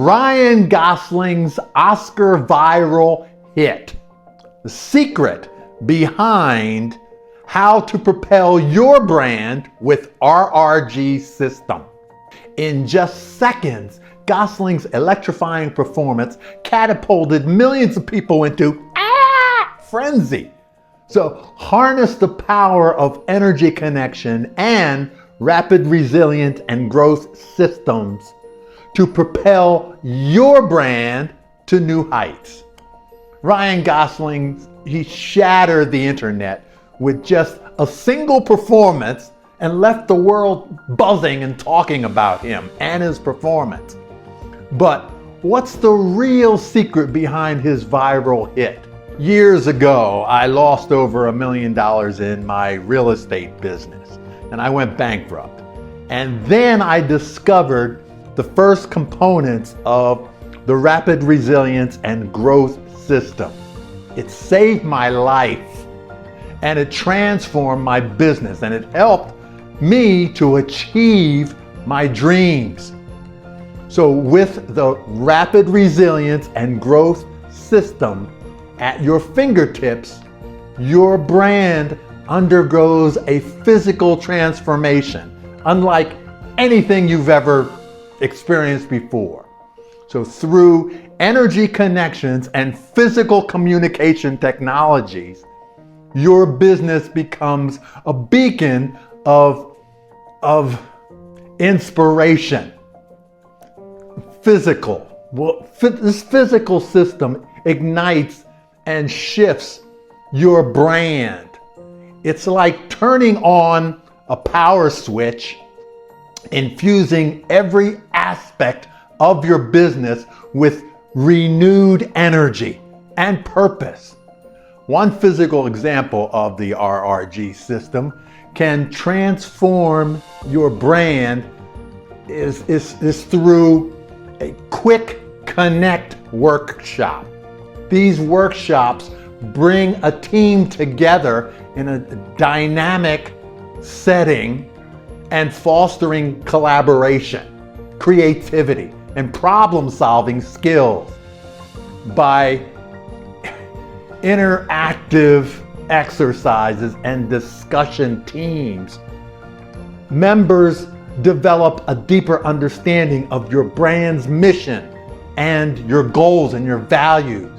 Ryan Gosling's Oscar viral hit. The secret behind how to propel your brand with RRG system. In just seconds, Gosling's electrifying performance catapulted millions of people into frenzy. So harness the power of energy connection and rapid resilience and growth systems to propel your brand to new heights. Ryan Gosling, he shattered the internet with just a single performance and left the world buzzing and talking about him and his performance. But what's the real secret behind his viral hit? Years ago, I lost over $1 million in my real estate business and I went bankrupt. And then I discovered the first components of the rapid resilience and growth system. It saved my life and it transformed my business and it helped me to achieve my dreams. So with the rapid resilience and growth system at your fingertips, your brand undergoes a physical transformation, unlike anything you've ever experienced before. So through energy connections and physical communication technologies, your business becomes a beacon of inspiration. This physical system ignites and shifts your brand. It's like turning on a power switch, infusing every aspect of your business with renewed energy and purpose. One physical example of the RRG system can transform your brand is through a quick connect workshop. These workshops bring a team together in a dynamic setting and fostering collaboration, creativity, and problem-solving skills by interactive exercises and discussion teams. Members develop a deeper understanding of your brand's mission and your goals and your values.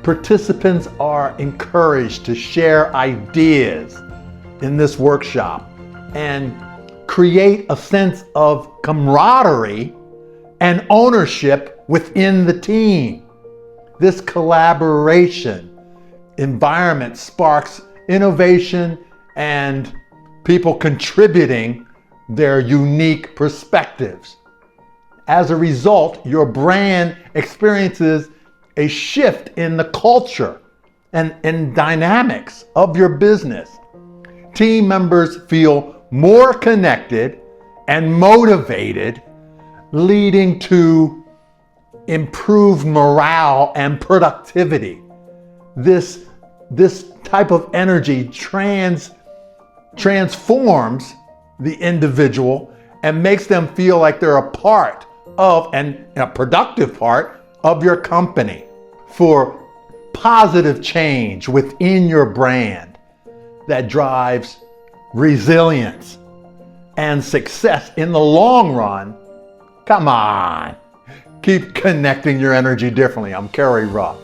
Participants are encouraged to share ideas in this workshop and create a sense of camaraderie and ownership within the team. This collaboration environment sparks innovation and people contributing their unique perspectives. As a result, your brand experiences a shift in the culture and dynamics of your business. Team members feel more connected and motivated, leading to improved morale and productivity. This type of energy transforms the individual and makes them feel like they're a part of and a productive part of your company. For positive change within your brand that drives resilience and success in the long run, come on, keep connecting your energy differently. I'm Kerry Ruff.